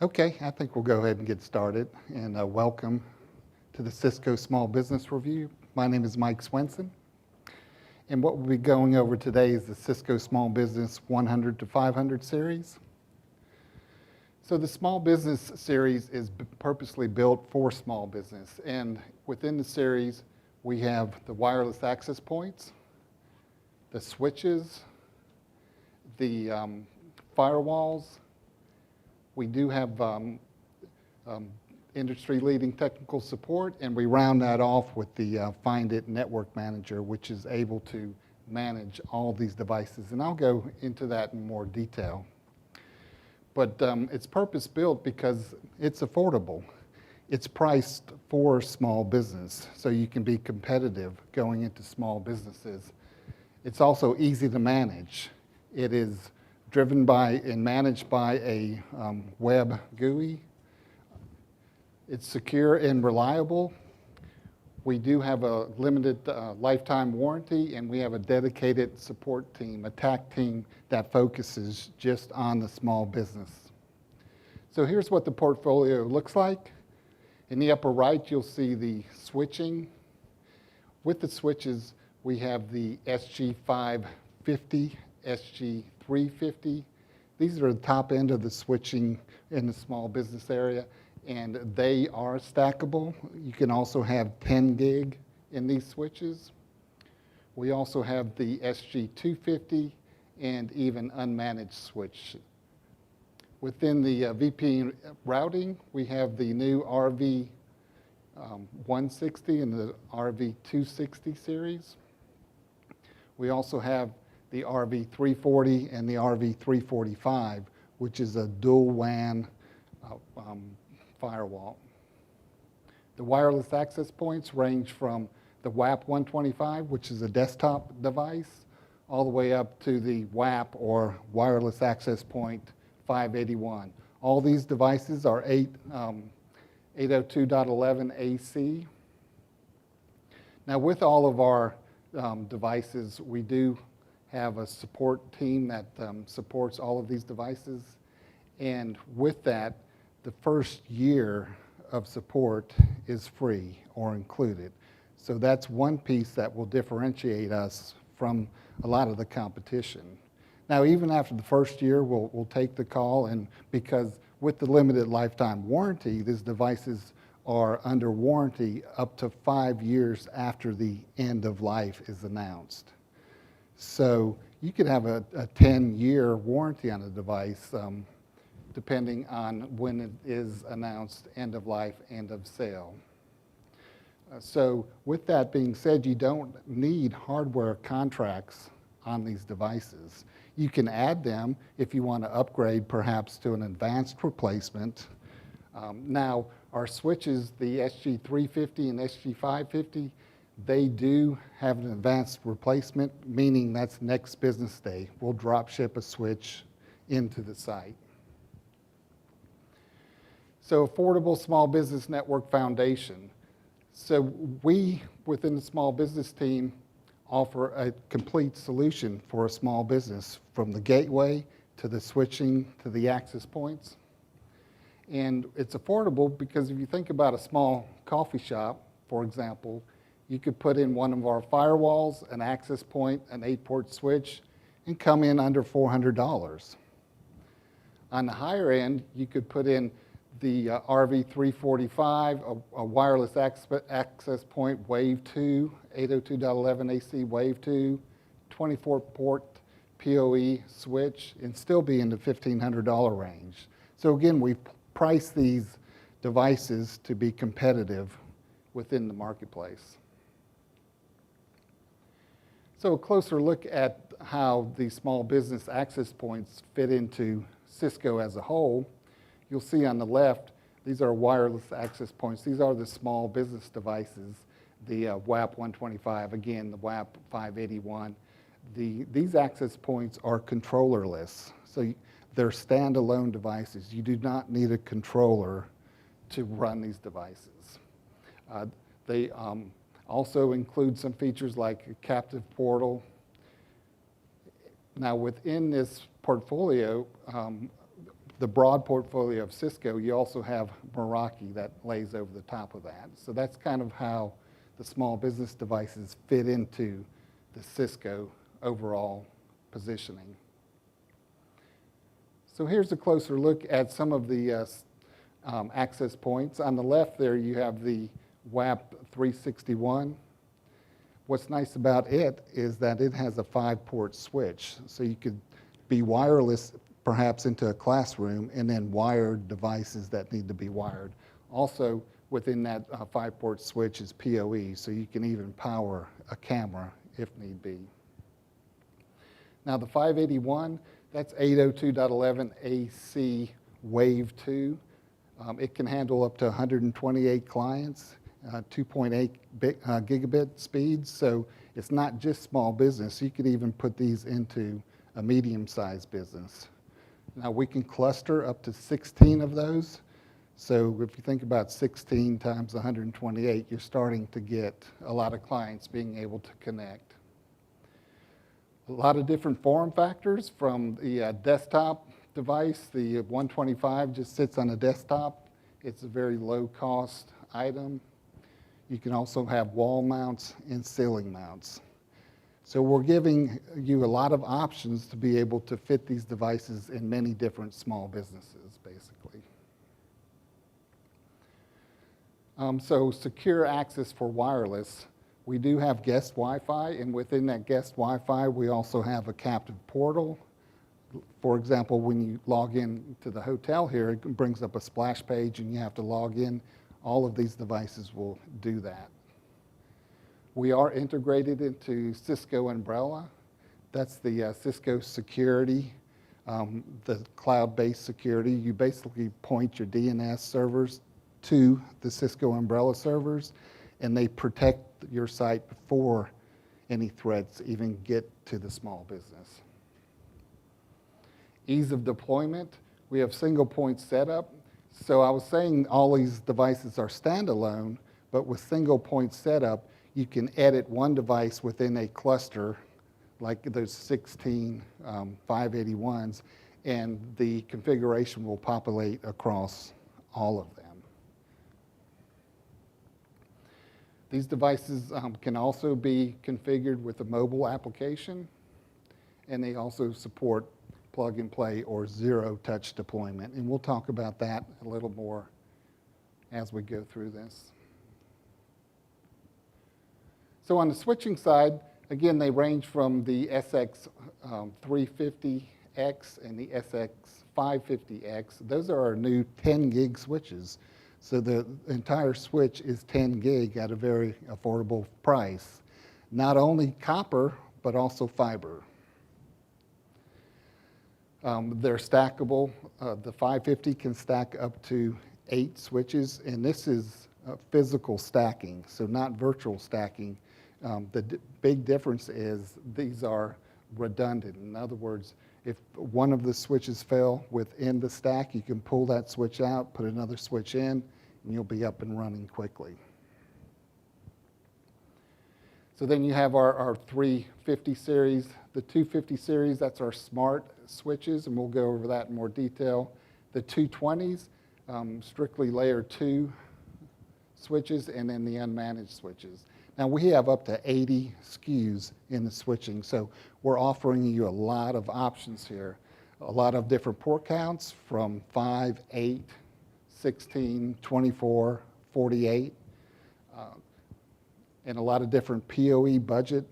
Okay, I think we'll go ahead and get started. And welcome to the Cisco Small Business Review. My name is Mike Swenson. And what we'll be going over today is the Cisco Small Business 100 to 500 series. So the Small Business series is purposely built for small business. And within the series, we have the wireless access points, the switches, the firewalls. We do have industry-leading technical support, and we round that off with the Find It Network Manager, which is able to manage all these devices. And I'll go into that in more detail. But it's purpose-built because it's affordable. It's priced for small business, so you can be competitive going into small businesses. It's also easy to manage. It is driven by and managed by a web GUI. It's secure and reliable. We do have a limited lifetime warranty, and we have a dedicated support team, a TAC team that focuses just on the small business. So here's what the portfolio looks like. In the upper right, you'll see the switching. With the switches, we have the SG550, SG350. These are the top end of the switching in the small business area, and they are stackable. You can also have 10 gig in these switches. We also have the SG250 and even unmanaged switch. Within the VP routing, we have the new RV160 and the RV260 series. We also have the RV340 and the RV345, which is a dual WAN firewall. The wireless access points range from the WAP125, which is a desktop device, all the way up to the WAP or wireless access point 581. All these devices are 802.11 AC. Now with all of our devices, we do have a support team that supports all of these devices. And with that, the first year of support is free or included. So that's one piece that will differentiate us from a lot of the competition. Now, even after the first year, we'll take the call, and because with the limited lifetime warranty, these devices are under warranty up to 5 years after the end of life is announced. So you could have a 10-year warranty on a device depending on when it is announced end of life, end of sale. So with that being said, you don't need hardware contracts on these devices. You can add them if you want to upgrade perhaps to an advanced replacement. Now, our switches, the SG350 and SG550, they do have an advanced replacement, meaning that's next business day. We'll drop ship a switch into the site. So affordable small business network foundation. So we, within the small business team, offer a complete solution for a small business, from the gateway to the switching to the access points. And it's affordable because if you think about a small coffee shop, for example, you could put in one of our firewalls, an access point, an 8-port switch, and come in under $400. On the higher end, you could put in the RV345, a wireless access point, Wave 2, 802.11 AC Wave 2, 24-port PoE switch, and still be in the $1,500 range. So again, we price these devices to be competitive within the marketplace. So a closer look at how the small business access points fit into Cisco as a whole. You'll see on the left, these are wireless access points. These are the small business devices, the WAP125, again, the WAP581. These access points are controllerless, so they're standalone devices. You do not need a controller to run these devices. They also include some features like a captive portal. Now within this portfolio, the broad portfolio of Cisco, you also have Meraki that lays over the top of that. So that's kind of how the small business devices fit into the Cisco overall positioning. So here's a closer look at some of the access points. On the left there, you have the WAP 361. What's nice about it is that it has a 5-port switch. So you could be wireless perhaps into a classroom and then wire devices that need to be wired. Also, within that 5-port switch is PoE, so you can even power a camera if need be. Now the 581, that's 802.11 AC Wave 2. It can handle up to 128 clients, 2.8 gigabit speeds, so it's not just small business. You could even put these into a medium-sized business. Now we can cluster up to 16 of those. So if you think about 16 times 128, you're starting to get a lot of clients being able to connect. A lot of different form factors from the desktop device. The 125 just sits on a desktop. It's a very low-cost item. You can also have wall mounts and ceiling mounts. So we're giving you a lot of options to be able to fit these devices in many different small businesses, basically. So secure access for wireless. We do have guest Wi-Fi, and within that guest Wi-Fi, we also have a captive portal. For example, when you log in to the hotel here, it brings up a splash page and you have to log in. All of these devices will do that. We are integrated into Cisco Umbrella. That's the Cisco security, the cloud-based security. You basically point your DNS servers to the Cisco Umbrella servers, and they protect your site before any threats even get to the small business. Ease of deployment. We have single point setup. So I was saying all these devices are standalone, but with single point setup, you can edit one device within a cluster, like those 16 581s, and the configuration will populate across all of them. These devices can also be configured with a mobile application, and they also support plug and play or zero touch deployment. And we'll talk about that a little more as we go through this. So on the switching side, again, they range from the SX350X and the SX550X. Those are our new 10 gig switches. So the entire switch is 10 gig at a very affordable price. Not only copper, but also fiber. They're stackable. The 550 can stack up to 8 switches, and this is physical stacking, so not virtual stacking. The big difference is these are redundant. In other words, if one of the switches fail within the stack, you can pull that switch out, put another switch in, and you'll be up and running quickly. So then you have our 350 series. The 250 series, that's our smart switches, and we'll go over that in more detail. The 220s, strictly layer 2 switches, and then the unmanaged switches. Now we have up to 80 SKUs in the switching, so we're offering you a lot of options here. A lot of different port counts from 5, 8, 16, 24, 48, and a lot of different PoE budget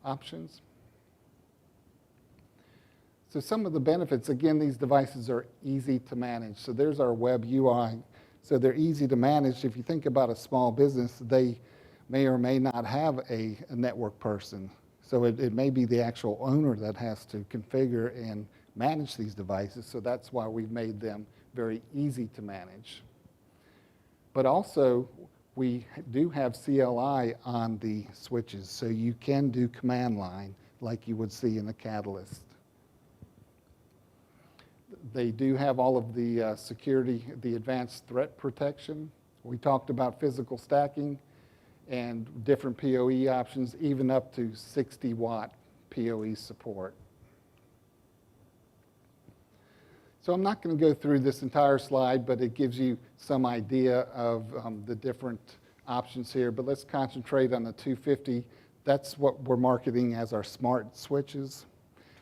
options. So some of the benefits, again, these devices are easy to manage. So there's our web UI. So they're easy to manage. If you think about a small business, they may or may not have a network person. So it may be the actual owner that has to configure and manage these devices. So that's why we've made them very easy to manage. But also, we do have CLI on the switches. So you can do command line like you would see in the Catalyst. They do have all of the security, the advanced threat protection. We talked about physical stacking and different PoE options, even up to 60-watt PoE support. So I'm not going to go through this entire slide, but it gives you some idea of the different options here. But let's concentrate on the 250. That's what we're marketing as our smart switches.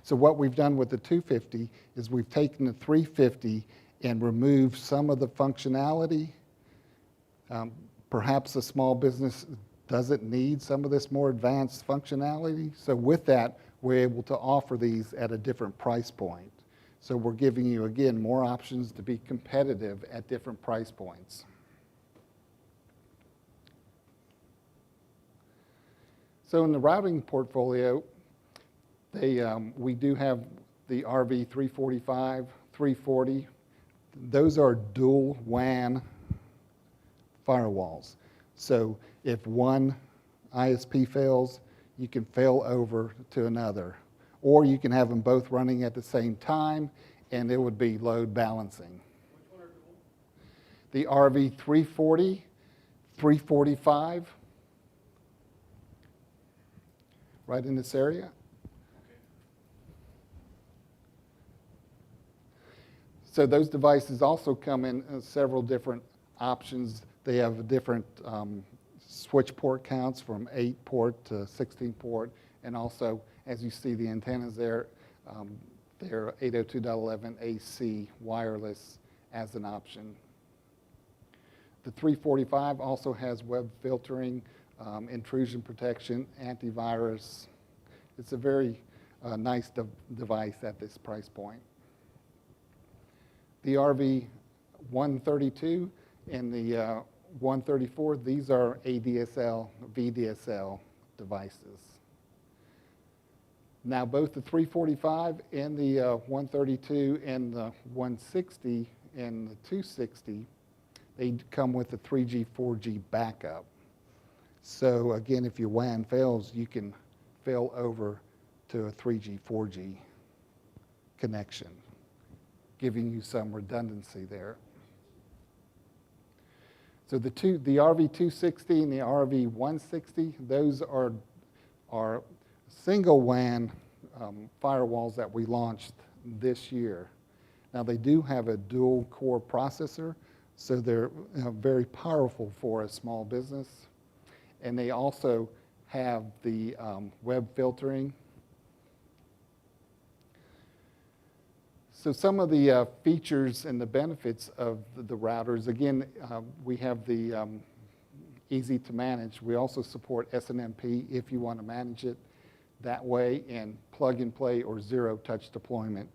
So what we've done with the 250 is we've taken the 350 and removed some of the functionality. Perhaps a small business doesn't need some of this more advanced functionality. So with that, we're able to offer these at a different price point. So we're giving you, again, more options to be competitive at different price points. So in the routing portfolio, we do have the RV 345, 340. Those are dual WAN firewalls. So if one ISP fails, you can fail over to another. Or you can have them both running at the same time, and it would be load balancing. Which one are dual? The RV 340, 345, right in this area. Okay. So those devices also come in several different options. They have different switch port counts from 8 port to 16 port, and also, as you see the antennas there, they're 802.11 AC wireless as an option. The 345 also has web filtering, intrusion protection, antivirus. It's a very nice device at this price point. The RV 132 and the 134, these are ADSL, VDSL devices. Now both the 345 and the 132 and the 160 and the 260, they come with a 3G, 4G backup. So again, if your WAN fails, you can fail over to a 3G, 4G connection, giving you some redundancy there. So the RV260 and the RV160, those are single WAN firewalls that we launched this year. Now they do have a dual core processor, so they're very powerful for a small business. And they also have the web filtering. So some of the features and the benefits of the routers, again, we have the easy to manage. We also support SNMP if you want to manage it that way, and plug and play or zero touch deployment.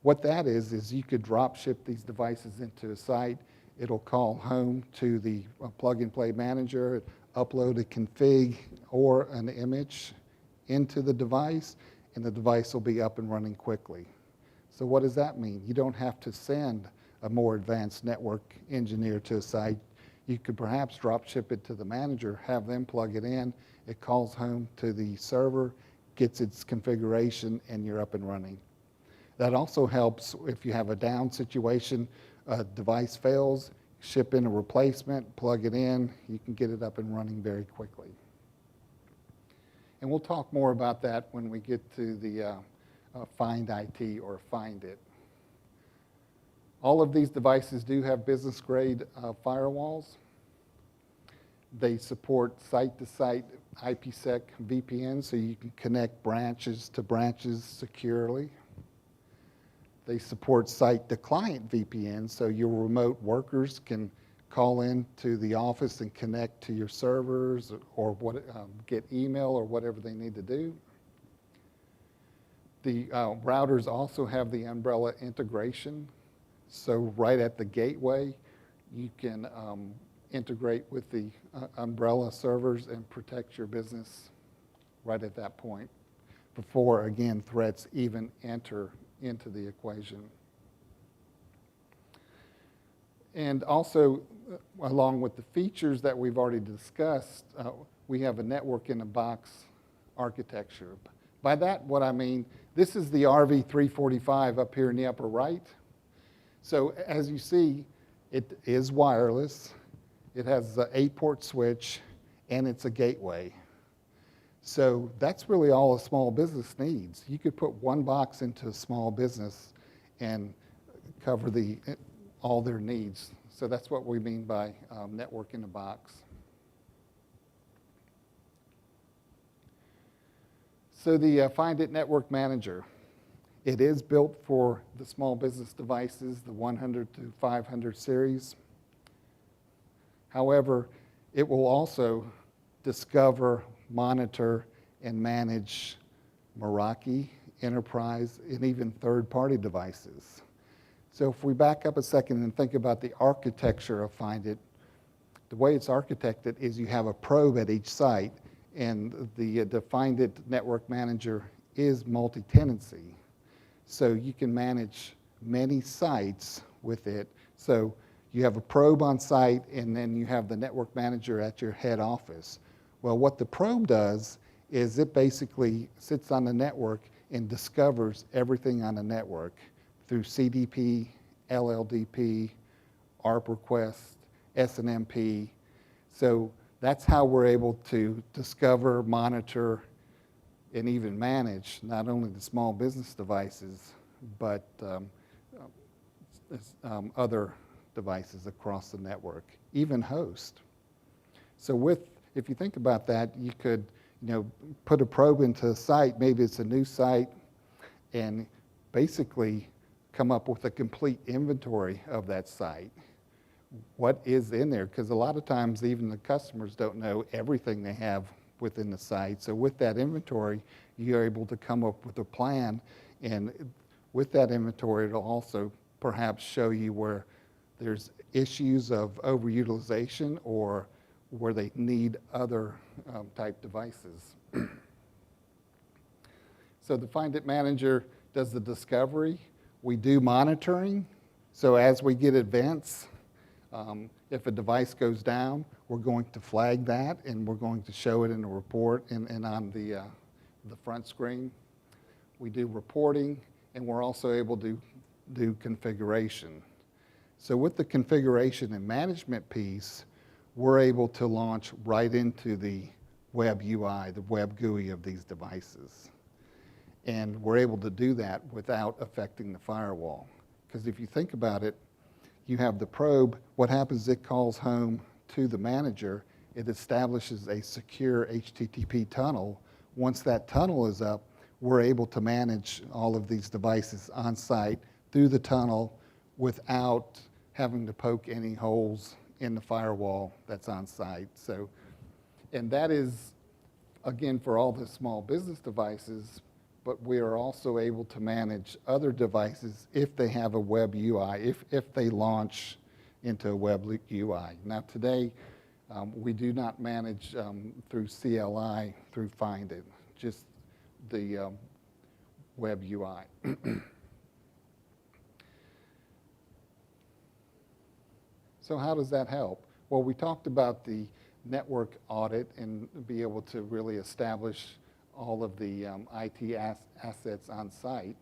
What that is you could drop ship these devices into a site. It'll call home to the plug and play manager, upload a config or an image into the device, and the device will be up and running quickly. So what does that mean? You don't have to send a more advanced network engineer to a site. You could perhaps drop ship it to the manager, have them plug it in, it calls home to the server, gets its configuration, and you're up and running. That also helps if you have a down situation, a device fails, ship in a replacement, plug it in, you can get it up and running very quickly. And we'll talk more about that when we get to the Find IT or Find It. All of these devices do have business grade firewalls. They support site-to-site IPsec VPN, so you can connect branches to branches securely. They support site-to-client VPN, so your remote workers can call in to the office and connect to your servers or get email or whatever they need to do. The routers also have the umbrella integration. So right at the gateway, you can integrate with the umbrella servers and protect your business right at that point before, again, threats even enter into the equation. And also, along with the features that we've already discussed, we have a network-in-a-box architecture. By that, what I mean, this is the RV345 up here in the upper right. So as you see, it is wireless. It has an 8-port switch, and it's a gateway. So that's really all a small business needs. You could put one box into a small business and cover all their needs. So that's what we mean by network in a box. So the Find It Network Manager, it is built for the small business devices, the 100 to 500 series. However, it will also discover, monitor, and manage Meraki, enterprise, and even third-party devices. So if we back up a second and think about the architecture of Find It, the way it's architected is you have a probe at each site, and the Find It Network Manager is multi-tenancy. So you can manage many sites with it. So you have a probe on site, and then you have the network manager at your head office. Well, what the probe does is it basically sits on the network and discovers everything on the network through CDP, LLDP, ARP request, SNMP. So that's how we're able to discover, monitor, and even manage not only the small business devices, but other devices across the network, even host. So if you think about that, you could put a probe into a site, maybe it's a new site, and basically come up with a complete inventory of that site. What is in there? Because a lot of times even the customers don't know everything they have within the site. So with that inventory, you're able to come up with a plan, and with that inventory, it'll also perhaps show you where there's issues of overutilization or where they need other type devices. So the Find It Manager does the discovery. We do monitoring. So as we get events, if a device goes down, we're going to flag that, and we're going to show it in a report and on the front screen. We do reporting, and we're also able to do configuration. So with the configuration and management piece, we're able to launch right into the web UI, the web GUI of these devices. And we're able to do that without affecting the firewall. Because if you think about it, you have the probe. What happens is it calls home to the manager. It establishes a secure HTTP tunnel. Once that tunnel is up, we're able to manage all of these devices on site through the tunnel without having to poke any holes in the firewall that's on site. So, and that is, again, for all the small business devices, but we are also able to manage other devices if they have a web UI, if they launch into a web UI. Now today, we do not manage through CLI, through Find It, just the web UI. So how does that help? Well, we talked about the network audit and be able to really establish all of the IT assets on site.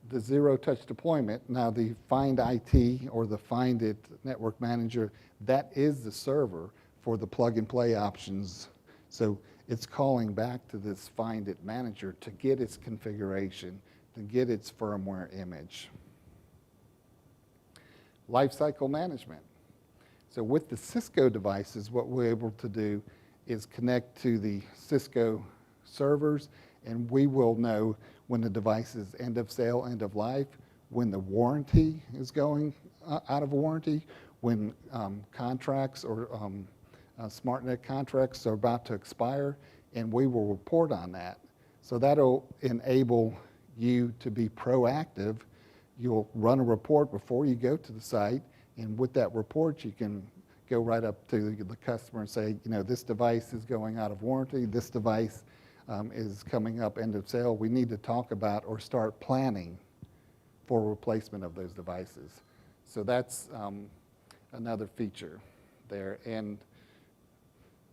The zero-touch deployment, now the Find IT or the Find It Network Manager, that is the server for the plug-and-play options. So it's calling back to this Find It Manager to get its configuration, to get its firmware image. Lifecycle management. So with the Cisco devices, what we're able to do is connect to the Cisco servers, and we will know when the device is end of sale, end of life, when the warranty is going out of warranty, when contracts or SmartNet contracts are about to expire, and we will report on that. So that'll enable you to be proactive. You'll run a report before you go to the site, and with that report, you can go right up to the customer and say, this device is going out of warranty, this device is coming up end of sale. We need to talk about or start planning for replacement of those devices. So that's another feature there. And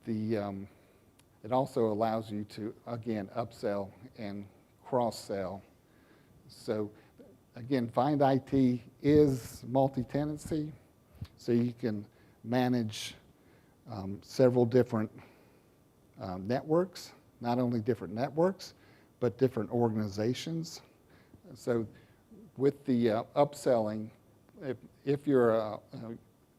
it also allows you to, again, upsell and cross-sell. So again, Find IT is multi-tenancy, so you can manage several different networks, not only different networks, but different organizations. So with the upselling, if you're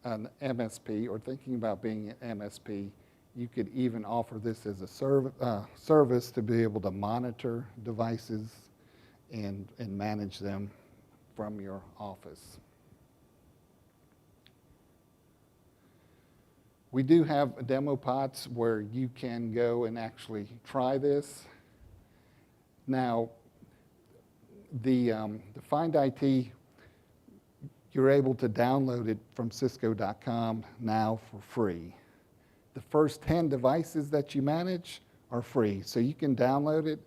an MSP or thinking about being an MSP, you could even offer this as a service to be able to monitor devices and manage them from your office. We do have demo pots where you can go and actually try this. Now, the Find IT, you're able to download it from Cisco.com now for free. The first 10 devices that you manage are free, so you can download it,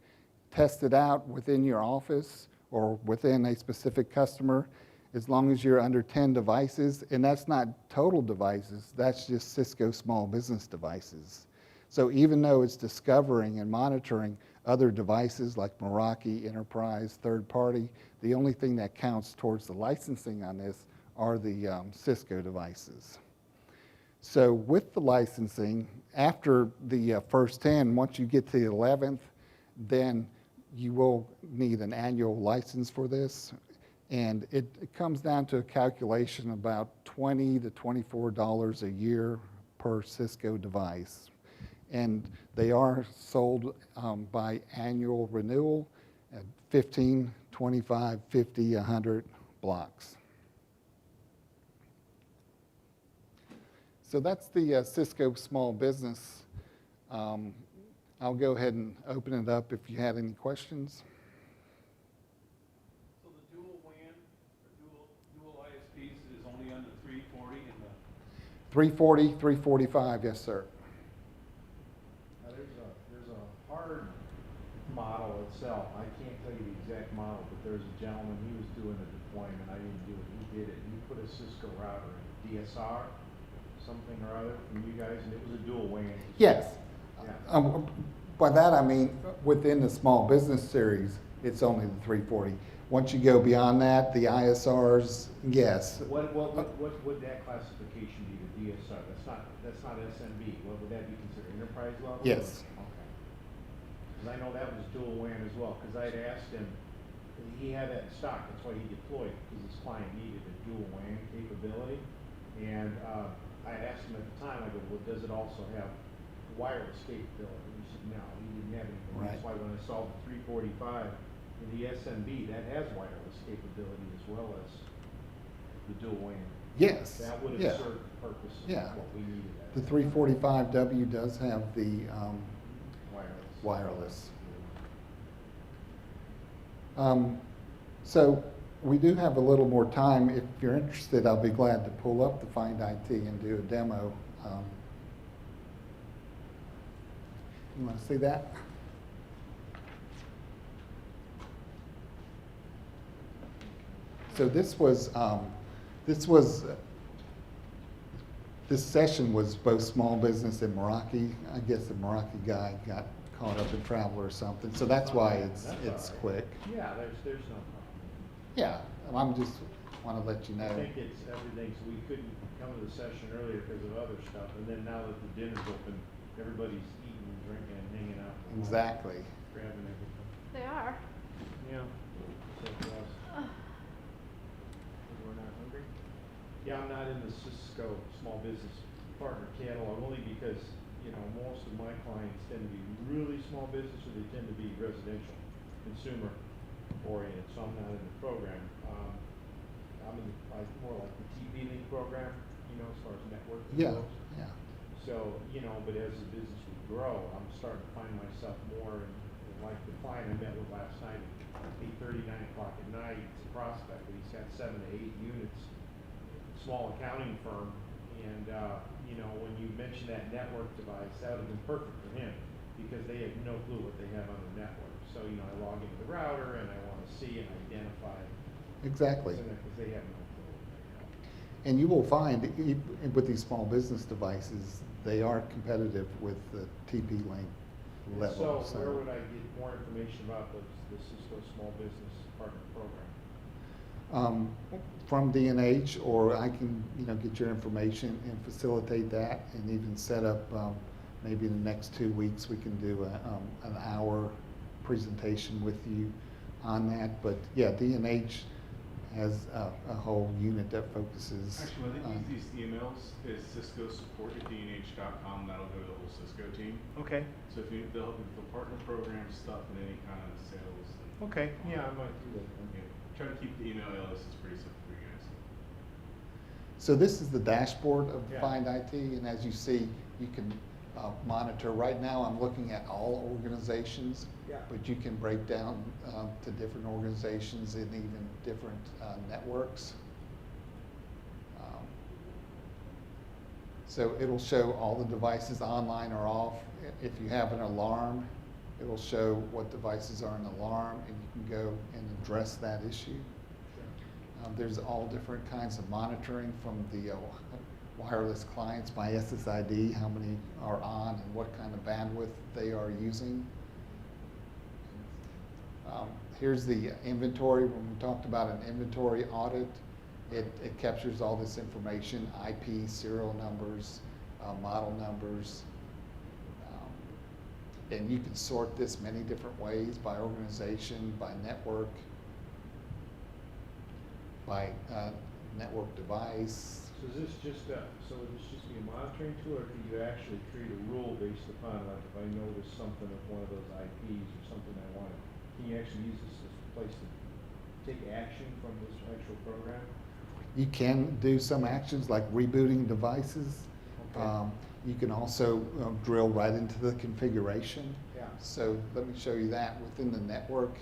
test it out within your office or within a specific customer, as long as you're under 10 devices, and that's not total devices, that's just Cisco small business devices. So even though it's discovering and monitoring other devices like Meraki, Enterprise, third party, the only thing that counts towards the licensing on this are the Cisco devices. So with the licensing, after the first 10, once you get to the 11th, then you will need an annual license for this. And it comes down to a calculation about $20 to $24 a year per Cisco device. And they are sold by annual renewal at 15, 25, 50, 100 blocks. So that's the Cisco small business. I'll go ahead and open it up if you had any questions. So the dual WAN or dual ISPs is only on the 340 and the 340, 345, yes, sir. Now there's a hard model itself. I can't tell you the exact model, but there's a gentleman, he was doing a deployment. I didn't do it. He did it. He put a Cisco router in DSR, something or other from you guys, and it was a dual WAN. Yes. Yeah. By that I mean within the small business series, it's only the 340. Once you go beyond that, the ISRs, yes. What would that classification be, the DSR? That's not SMB. What would that be considered, enterprise level? Yes. Okay. Because I know that was dual WAN as well, because I'd asked him, he had that in stock, that's why he deployed, because his client needed a dual WAN capability. And I asked him at the time, I go, well, does it also have wireless capability? He said, no, he didn't have anything. Right. That's why when I saw the 345 in the SMB, that has wireless capability as well as the dual WAN. Yes. That would have Yeah. served the purpose of Yeah. what we needed. The 345W does have the Wireless. wireless. So we do have a little more time. If you're interested, I'll be glad to pull up the Find IT and do a demo. You want to see that? So this session was both small business and Meraki. I guess the Meraki guy got caught up in travel or something, so that's why it's right. quick. Yeah, there's no problem. Yeah, I'm just want to let you know. I think it's everything, so we couldn't come to the session earlier because of other stuff, and then now that the dinner's open, everybody's eating and drinking and hanging out. Exactly. Grabbing everything. They are. Yeah. So for us, we're not hungry? Yeah, I'm not in the Cisco small business partner catalog, only because, you know, most of my clients tend to be really small business, or they tend to be residential, consumer oriented, so I'm not in the program. I'm in more like the TP-Link program, you know, as far as networking Yeah, goes. yeah. So, you know, but as the business would grow, I'm starting to find myself more in like the client I met with last night at 8:30, 9 o'clock at night. It's a prospect, but he's got 7 to 8 units, small accounting firm. And, you know, when you mentioned that network device, that would have been perfect for him because they have no clue what they have on their network. So, you know, I log into the router and I want to see and identify. Exactly. Because they have no clue what they have. And you will find with these small business devices, they are competitive with the TP-Link level. So where would I get more information about the Cisco Small Business Partner Program? From D&H, or I can, you know, get your information and facilitate that, and even set up maybe in the next 2 weeks we can do an hour presentation with you on that. But yeah, D&H has a whole unit that focuses Actually, when they on. use these emails, is Cisco support at DNH.com, that'll go to the whole Cisco team. Okay, So if you, they'll partner program stuff and any kind of sales. And, okay, yeah, I might do that. yeah, try to keep the email aliases pretty simple for you guys. So this is the dashboard of Yeah. Find IT, and as you see, you can monitor. Right now, I'm looking at all organizations, Yeah. but you can break down to different organizations and even different networks. So it'll show all the devices online or off. If you have an alarm, it will show what devices are an alarm, and you can go and address that issue. There's all different kinds of monitoring from the wireless clients by SSID, how many are on and what kind of bandwidth they are using. Here's the inventory. When we talked about an inventory audit, it captures all this information, IP, serial numbers, model numbers. And you can sort this many different ways, by organization, by network, by network device. So is this just would this just be a monitoring tool, or could you actually create a rule based upon, like, if I notice something of one of those IPs or something I want, can you actually use this as a place to take action from this actual program? You can do some actions like rebooting devices. Okay. You can also drill right into the configuration. Yeah. So let me show you that within the network.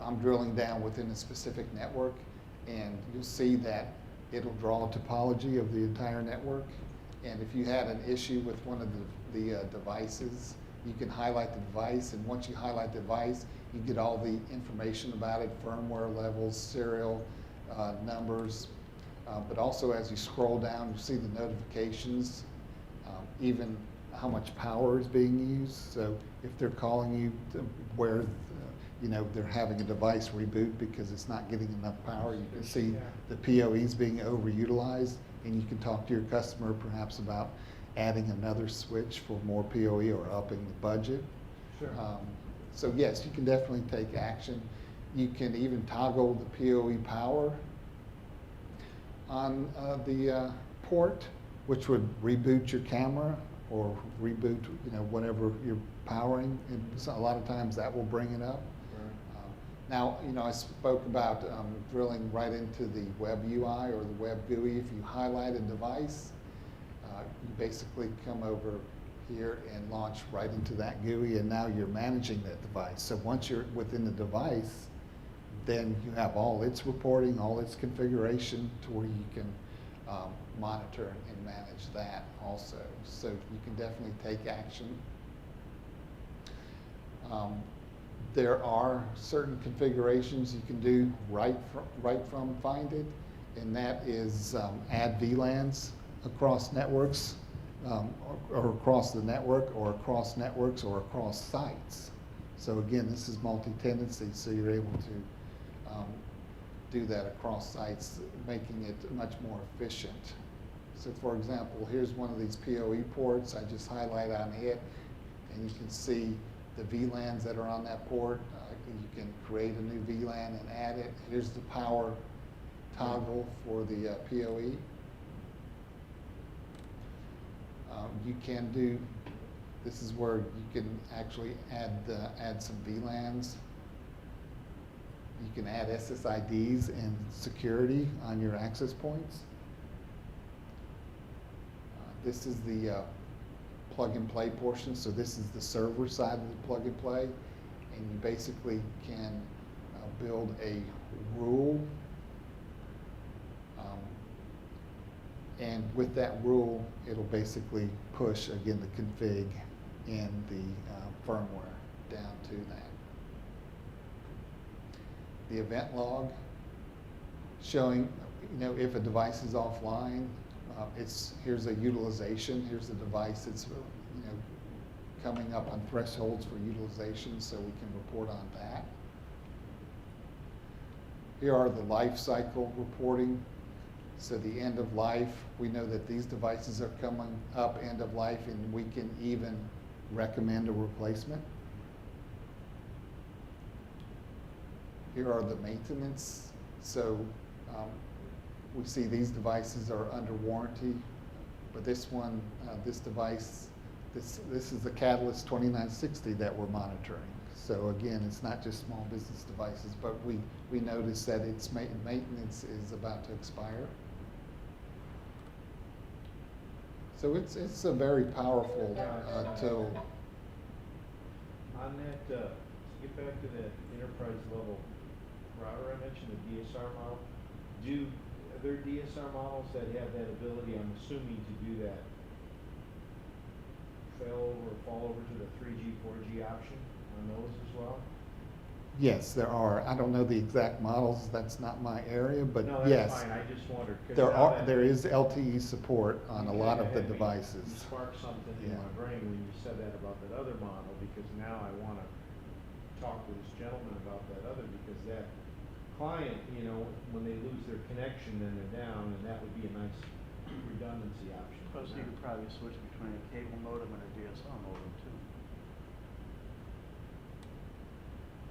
I'm drilling down within a specific network, and you'll see that it'll draw a topology of the entire network. And if you had an issue with one of the devices, you can highlight the device, and once you highlight the device, you get all the information about it, firmware levels, serial numbers. But also as you scroll down, you see the notifications, even how much power is being used. So if they're calling you to where they're having a device reboot because it's not getting enough power, you can see the PoEs being overutilized, and you can talk to your customer perhaps about adding another switch for more PoE or upping the budget. Sure. So yes, you can definitely take action. You can even toggle the PoE power on the port, which would reboot your camera or reboot whatever you're powering. And so a lot of times that will bring it up. Now, I spoke about drilling right into the web UI or the web GUI. If you highlight a device, you basically come over here and launch right into that GUI, and now you're managing that device. So once you're within the device, then you have all its reporting, all its configuration to where you can monitor and manage that also. So you can definitely take action. There are certain configurations you can do right from Find It, and that is add VLANs across networks, or across the network, or across networks, or across sites. So again, this is multi-tenancy, so you're able to do that across sites, making it much more efficient. So for example, here's one of these PoE ports. I just highlight on it, and you can see the VLANs that are on that port. You can create a new VLAN and add it. Here's the power toggle for the PoE. You can do, this is where you can actually add some VLANs. You can add SSIDs and security on your access points. This is the plug and play portion. So this is the server side of the plug and play. And you basically can build a rule. And with that rule, it'll basically push, again, the config and the firmware down to that. The event log showing, if a device is offline, here's a utilization. Here's the device that's, coming up on thresholds for utilization, so we can report on that. Here are the life cycle reporting. So the end of life, we know that these devices are coming up end of life, and we can even recommend a replacement. Here are the maintenance So we see these devices are under warranty, but this one, this device, this is the Catalyst 2960 that we're monitoring. So again, it's not just small business devices, but we noticed that its maintenance is about to expire. So it's a very powerful tool. On that, to get back to that enterprise level router I mentioned, the DSR model, are there DSR models that have that ability, I'm assuming, to do that? Fall over to the 3G, 4G option on those as well? Yes, there are. I don't know the exact models. That's not my area, but No, yes. that's fine, I just wondered. 'Cause There now are, that- there is LTE support on a lot of the You devices. sparked something in Yeah. my brain when you said that about that other model, because now I wanna talk to this gentleman about that other, because that client, you know, when they lose their connection, then they're down, and that would be a nice redundancy option. for Plus, you them. could probably switch between a cable modem and a DSL modem too.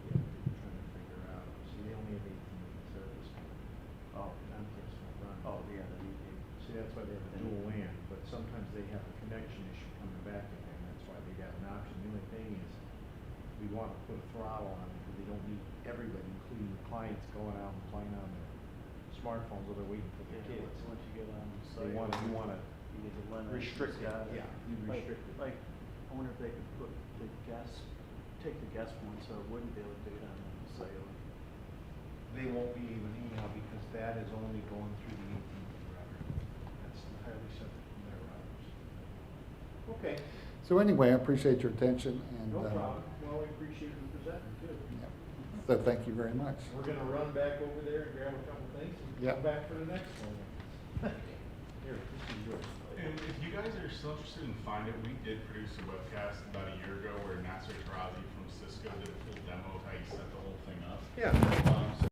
Yeah, I'm trying to figure out, see, they only have 18 gig service. Oh, Comcast won't run. oh, yeah, then you can. See, that's why they have a dual LAN, but sometimes they have a connection issue coming back again, that's why they got an option. The only thing is, we wanna put a throttle on it, because they don't need everybody, including the clients, going out and playing on their smartphones while they're waiting for the Yeah, kids. once you get on the site. They wanna, you wanna You need to limit. restrict it, guys. yeah, you Like- restrict it. Like, I wonder if they could put the take the guest one so it wouldn't be able to do it on the cellular. They won't be able to now, because that is only going through the AT&T router. That's entirely separate from their routers. Okay, So anyway, I appreciate your attention and. no problem. Well, we appreciate you presenting too. Yeah. So thank you very much. We're gonna run back over there and grab a couple things and Yep. come back for the next one. Here, this is yours. And if you guys are still interested in Find It, we did produce a webcast about a year ago where Nasser Tarazi from Cisco did a full demo of how you set the whole thing up. Yeah.